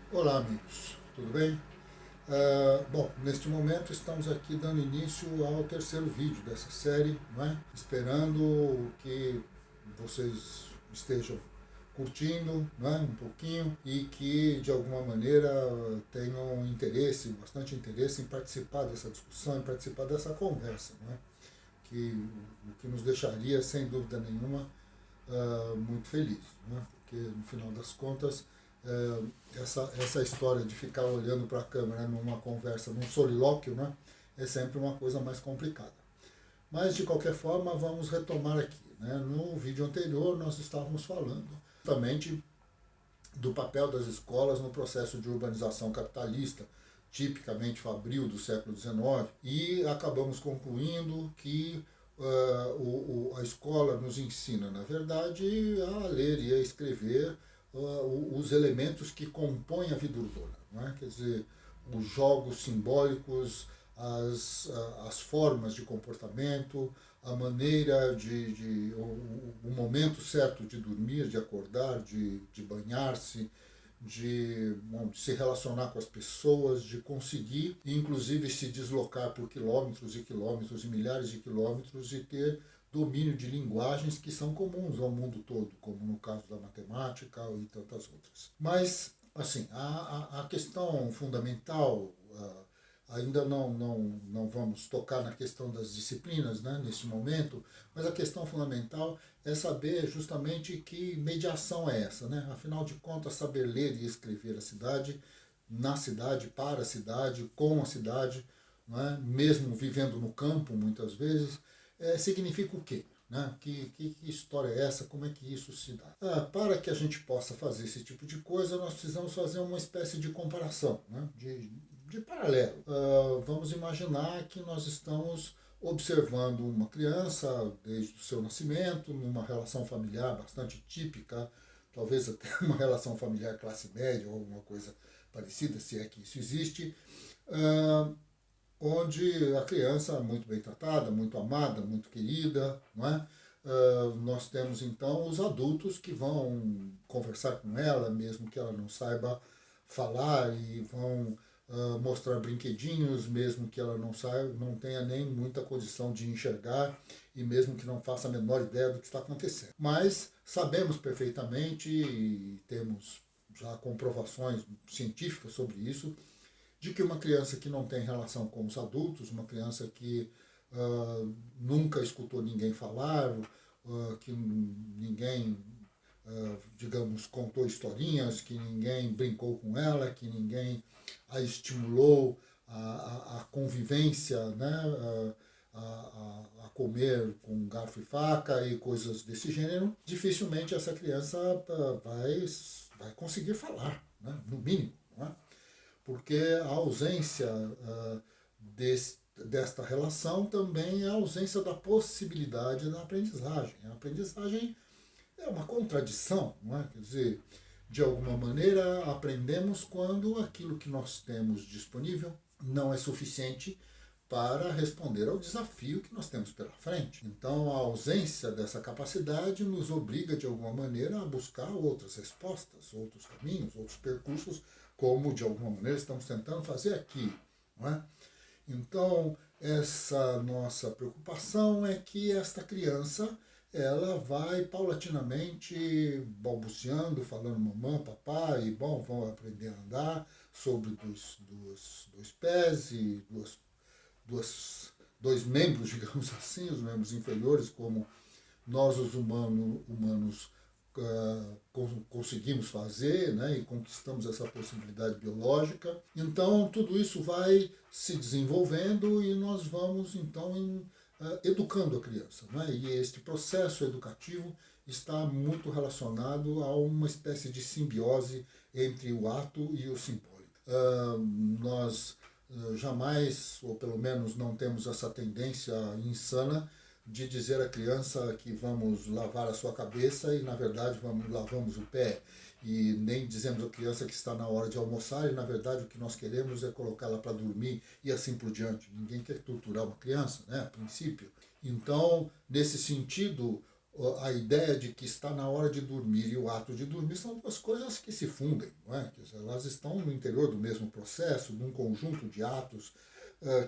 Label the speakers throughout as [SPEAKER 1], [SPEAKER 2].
[SPEAKER 1] Olá, amigos, tudo bem? Bom, neste momento estamos aqui dando início ao terceiro vídeo dessa série, não é? Esperando que vocês estejam curtindo, não é? Um pouquinho e que de alguma maneira tenham interesse, bastante interesse em participar dessa discussão, em participar dessa conversa, não é? O que nos deixaria, sem dúvida nenhuma, muito feliz, né? Porque no final das contas essa história de ficar olhando para a câmera numa conversa, num solilóquio, né, é sempre uma coisa mais complicada. Mas de qualquer forma vamos retomar aqui. Né? No vídeo anterior nós estávamos falando justamente do papel das escolas no processo de urbanização capitalista, tipicamente fabril do século XIX, e acabamos concluindo que a escola nos ensina, na verdade, a ler e a escrever os elementos que compõem a vida urbana. Não é? Quer dizer, os jogos simbólicos, as formas de comportamento, a maneira o momento certo de dormir, de acordar, de banhar-se, de se relacionar com as pessoas, de conseguir, inclusive, se deslocar por quilômetros e quilômetros e milhares de quilômetros e ter domínio de linguagens que são comuns ao mundo todo, como no caso da matemática e tantas outras. Mas, assim, a questão fundamental, ainda não vamos tocar na questão das disciplinas, né, nesse momento, mas a questão fundamental é saber justamente que mediação é essa. Né? Afinal de contas, saber ler e escrever a cidade, na cidade, para a cidade, com a cidade, não é? Mesmo vivendo no campo, muitas vezes, significa o quê? Né? Que história é essa? Como é que isso se dá? Para que a gente possa fazer esse tipo de coisa, nós precisamos fazer uma espécie de comparação, né? De paralelo. Vamos imaginar que nós estamos observando uma criança desde o seu nascimento, numa relação familiar bastante típica, talvez até uma relação familiar classe média ou alguma coisa parecida, se é que isso existe, onde a criança é muito bem tratada, muito amada, muito querida, não é? Nós temos então os adultos que vão conversar com ela, mesmo que ela não saiba falar, e vão mostrar brinquedinhos, mesmo que ela não saiba, não tenha nem muita condição de enxergar e mesmo que não faça a menor ideia do que está acontecendo. Mas sabemos perfeitamente e temos já comprovações científicas sobre isso, de que uma criança que não tem relação com os adultos, uma criança que nunca escutou ninguém falar, que ninguém, digamos, contou historinhas, que ninguém brincou com ela, que ninguém a estimulou a convivência, né, a comer com garfo e faca e coisas desse gênero, dificilmente essa criança vai conseguir falar, né, no mínimo. Não é? Porque a ausência desta relação também é a ausência da possibilidade da aprendizagem. A aprendizagem é uma contradição, não é? Quer dizer, de alguma maneira aprendemos quando aquilo que nós temos disponível não é suficiente para responder ao desafio que nós temos pela frente. Então, a ausência dessa capacidade nos obriga, de alguma maneira, a buscar outras respostas, outros caminhos, outros percursos, como, de alguma maneira, estamos tentando fazer aqui. Não é? Então, essa nossa preocupação é que esta criança ela vai paulatinamente balbuciando, falando mamãe, papai, e bom, vão aprender a andar sobre dois pés e dois membros, digamos assim, os membros inferiores, como nós os humanos conseguimos fazer, né, e conquistamos essa possibilidade biológica. Então tudo isso vai se desenvolvendo e nós vamos então educando a criança. Né? E este processo educativo está muito relacionado a uma espécie de simbiose entre o ato e o simbólico. Nós jamais, ou pelo menos não temos essa tendência insana de dizer à criança que vamos lavar a sua cabeça e na verdade lavamos o pé, e nem dizemos à criança que está na hora de almoçar e na verdade o que nós queremos é colocá-la para dormir e assim por diante. Ninguém quer torturar uma criança, né, a princípio. Então, nesse sentido, a ideia de que está na hora de dormir e o ato de dormir são duas coisas que se fundem, não é? Quer dizer, elas estão no interior do mesmo processo, num conjunto de atos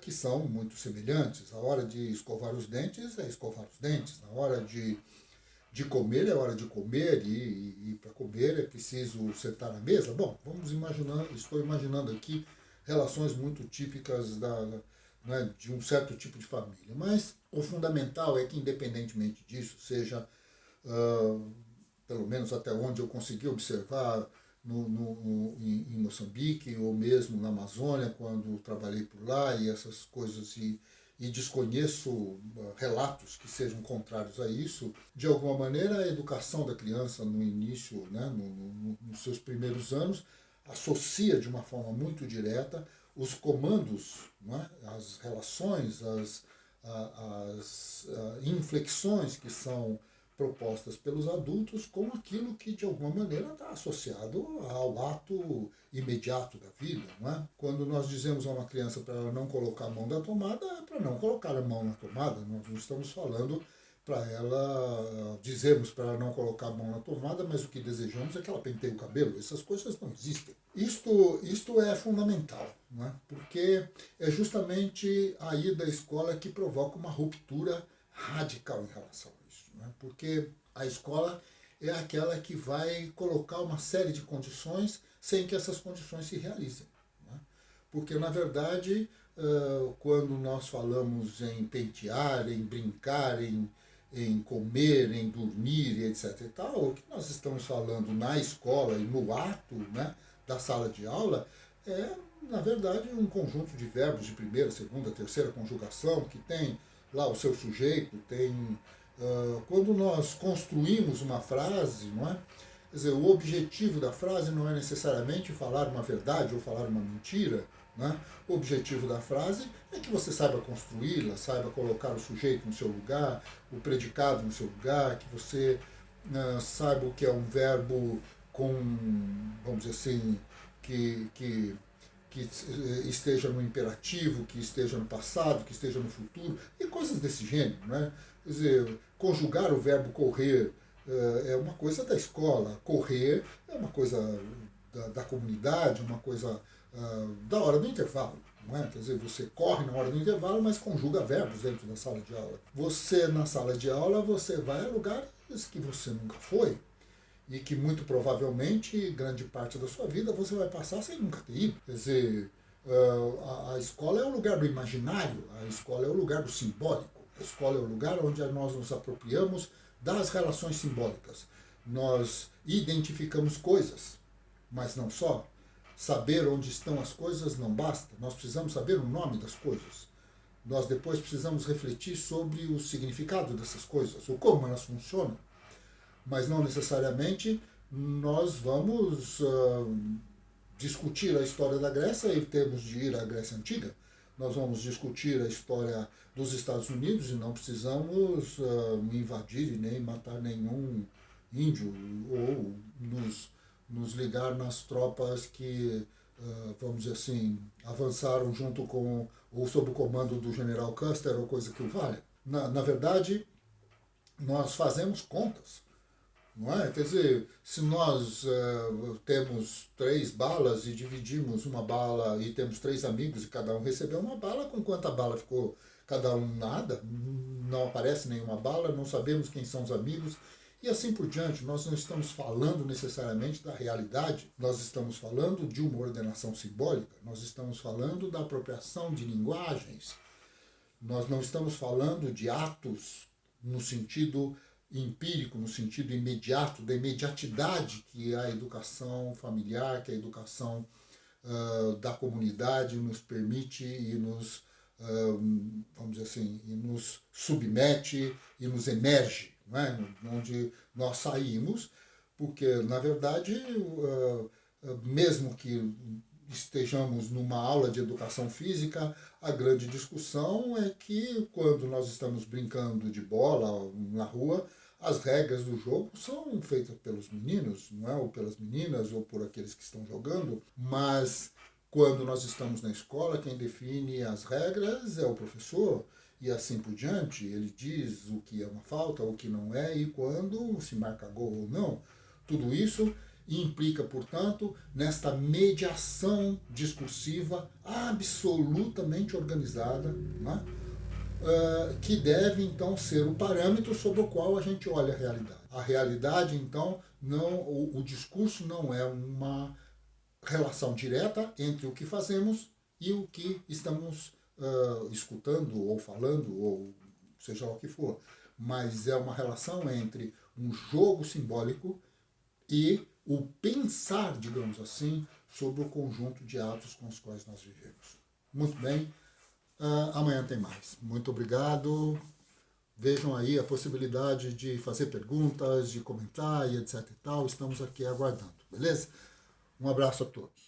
[SPEAKER 1] que são muito semelhantes. A hora de escovar os dentes é escovar os dentes, na hora de comer é hora de comer e para comer é preciso sentar na mesa. Bom, vamos imaginando, estou imaginando aqui relações muito típicas né, de um certo tipo de família. Mas o fundamental é que, independentemente disso, seja, pelo menos até onde eu consegui observar, em Moçambique ou mesmo na Amazônia, quando trabalhei por lá e essas coisas, e desconheço relatos que sejam contrários a isso, de alguma maneira a educação da criança no início, né, nos seus primeiros anos, associa de uma forma muito direta os comandos, né, as relações, as inflexões que são propostas pelos adultos com aquilo que de alguma maneira está associado ao ato imediato da vida. Não é? Quando nós dizemos a uma criança para ela não colocar a mão na tomada, é para não colocar a mão na tomada. Nós não estamos falando para ela, dizemos para ela não colocar a mão na tomada, mas o que desejamos é que ela penteie o cabelo. Essas coisas não existem. Isto é fundamental, não é? Porque é justamente a ida à escola que provoca uma ruptura radical em relação a isso. Não é? Porque a escola é aquela que vai colocar uma série de condições sem que essas condições se realizem. Não é? Porque, na verdade, quando nós falamos em pentear, em brincar, em comer, em dormir, etc. e tal, o que nós estamos falando na escola e no ato, né, da sala de aula é, na verdade, um conjunto de verbos de primeira, segunda, terceira conjugação que tem lá o seu sujeito, tem... quando nós construímos uma frase, não é? Quer dizer, o objetivo da frase não é necessariamente falar uma verdade ou falar uma mentira, né? O objetivo da frase é que você saiba construí-la, saiba colocar o sujeito no seu lugar, o predicado no seu lugar, que você saiba o que é um verbo com, vamos dizer assim, que esteja no imperativo, que esteja no passado, que esteja no futuro, e coisas desse gênero. Né? Quer dizer, conjugar o verbo correr é uma coisa da escola, correr é uma coisa da comunidade, uma coisa da hora do intervalo. Não é? Quer dizer, você corre na hora do intervalo, mas conjuga verbos dentro da sala de aula. Você, na sala de aula, você vai a lugares que você nunca foi e que muito provavelmente, grande parte da sua vida, você vai passar sem nunca ter ido. Quer dizer, a escola é o lugar do imaginário, a escola é o lugar do simbólico, a escola é o lugar onde nós nos apropriamos das relações simbólicas. Nós identificamos coisas, mas não só. Saber onde estão as coisas não basta, nós precisamos saber o nome das coisas. Nós depois precisamos refletir sobre o significado dessas coisas, ou como elas funcionam. Mas não necessariamente nós vamos discutir a história da Grécia em termos de ir à Grécia Antiga. Nós vamos discutir a história dos Estados Unidos e não precisamos invadir e nem matar nenhum índio ou nos ligar nas tropas que, vamos dizer assim, avançaram junto com ou sob o comando do general Custer ou coisa que o valha. Na verdade, nós fazemos contas. Não é? Quer dizer, se nós temos 3 balas e dividimos uma bala e temos 3 amigos e cada um recebeu uma bala, com quanta bala ficou cada um? Nada, não aparece nenhuma bala, não sabemos quem são os amigos e assim por diante. Nós não estamos falando necessariamente da realidade, nós estamos falando de uma ordenação simbólica, nós estamos falando da apropriação de linguagens, nós não estamos falando de atos no sentido empírico, no sentido imediato, da imediatidade que a educação familiar, que a educação da comunidade nos permite e nos, vamos dizer assim, e nos submete e nos emerge, não é? Onde nós saímos, porque, na verdade, mesmo que estejamos numa aula de educação física, a grande discussão é que quando nós estamos brincando de bola na rua, as regras do jogo são feitas pelos meninos, não é? Ou pelas meninas, ou por aqueles que estão jogando, mas quando nós estamos na escola, quem define as regras é o professor, e assim por diante. Ele diz o que é uma falta, o que não é, e quando se marca gol ou não. Tudo isso implica, portanto, nesta mediação discursiva absolutamente organizada, né? Que deve, então, ser o parâmetro sobre o qual a gente olha a realidade. A realidade, então, não, o discurso não é uma relação direta entre o que fazemos e o que estamos escutando ou falando, ou seja lá o que for. Mas é uma relação entre um jogo simbólico e o pensar, digamos assim, sobre o conjunto de atos com os quais nós vivemos. Muito bem, amanhã tem mais. Muito obrigado. Vejam aí a possibilidade de fazer perguntas, de comentar e etc e tal. Estamos aqui aguardando, beleza? Um abraço a todos.